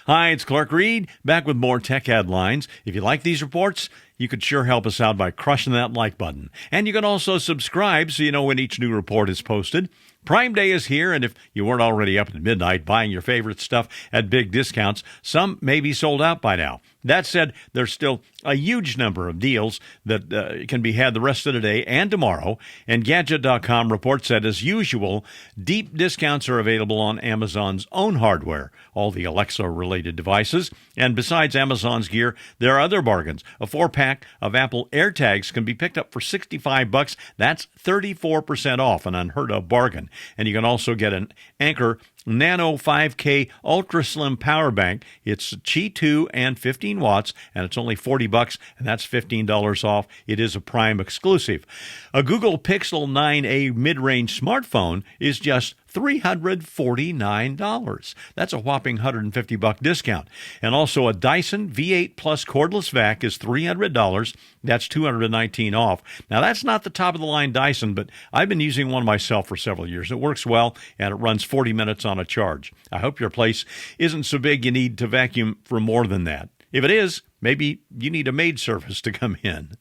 Hi, it's Clark Reid, back with more tech headlines. If you like these reports, you could sure help us out by crushing that like button. And you can also subscribe so you know when each new report is posted. Prime Day is here, and if you weren't already up at midnight buying your favorite stuff at big discounts, some may be sold out by now. That said, there's still a huge number of deals that can be had the rest of the day and tomorrow. And Gadget.com reports that, as usual, deep discounts are available on Amazon's own hardware, all the Alexa-related devices. And besides Amazon's gear, there are other bargains. A 4-pack of Apple AirTags can be picked up for $65. That's 34% off, an unheard-of bargain. And you can also get an Anker Nano 5K Ultra Slim Power Bank. It's Qi 2 and 15 watts, and it's only $40, and that's $15 off. It is a Prime exclusive. A Google Pixel 9a mid-range smartphone is just $349. That's a whopping $150 discount. And also a Dyson V8 Plus cordless vac is $300. That's $219 off. Now, that's not the top-of-the-line Dyson, but I've been using one myself for several years. It works well, and it runs 40 minutes on a charge. I hope your place isn't so big you need to vacuum for more than that. If it is, maybe you need a maid service to come in.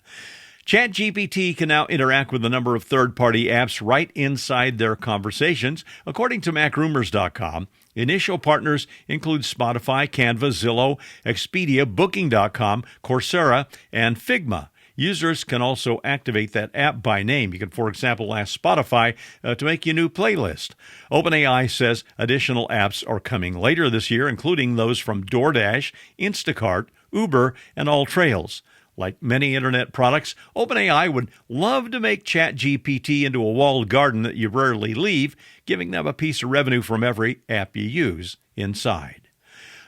ChatGPT can now interact with a number of third-party apps right inside their conversations. According to MacRumors.com, initial partners include Spotify, Canva, Zillow, Expedia, Booking.com, Coursera, and Figma. Users can also activate that app by name. You can, for example, ask Spotify to make you a new playlist. OpenAI says additional apps are coming later this year, including those from DoorDash, Instacart, Uber, and AllTrails. Like many internet products, OpenAI would love to make ChatGPT into a walled garden that you rarely leave, giving them a piece of revenue from every app you use inside.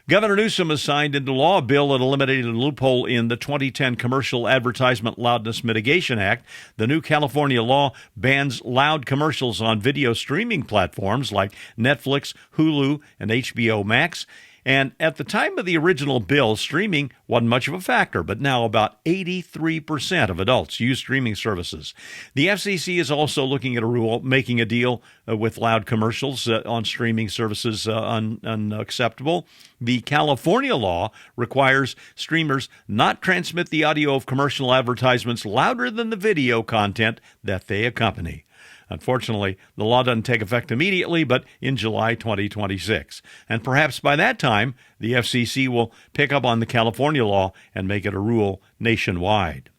Governor Newsom has signed into law a bill that eliminated a loophole in the 2010 Commercial Advertisement Loudness Mitigation Act. The new California law bans loud commercials on video streaming platforms like Netflix, Hulu, and HBO Max. And at the time of the original bill, streaming wasn't much of a factor, but now about 83% of adults use streaming services. The FCC is also looking at a rule making a deal with loud commercials on streaming services unacceptable. The California law requires streamers not transmit the audio of commercial advertisements louder than the video content that they accompany. Unfortunately, the law doesn't take effect immediately, but in July 2026. And perhaps by that time, the FCC will pick up on the California law and make it a rule nationwide.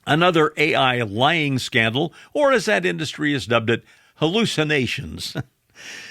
Another AI lying scandal, or as that industry has dubbed it, hallucinations.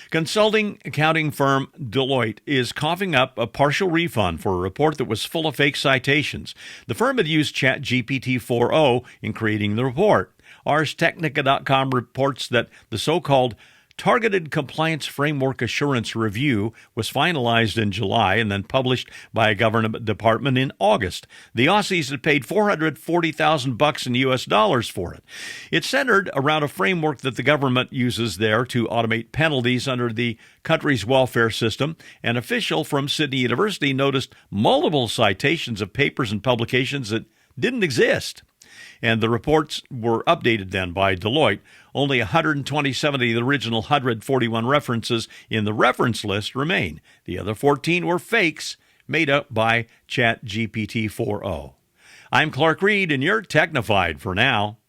Consulting accounting firm Deloitte is coughing up a partial refund for a report that was full of fake citations. The firm had used ChatGPT-4o in creating the report. ArsTechnica.com reports that the so-called Targeted Compliance Framework Assurance Review was finalized in July and then published by a government department in August. The Aussies had paid $440,000 in U.S. dollars for it. It centered around a framework that the government uses there to automate penalties under the country's welfare system. An official from Sydney University noticed multiple citations of papers and publications that didn't exist. And the reports were updated then by Deloitte. Only 127 of the original 141 references in the reference list remain. The other 14 were fakes made up by ChatGPT-4o. I'm Clark Reid, and you're Technified for now.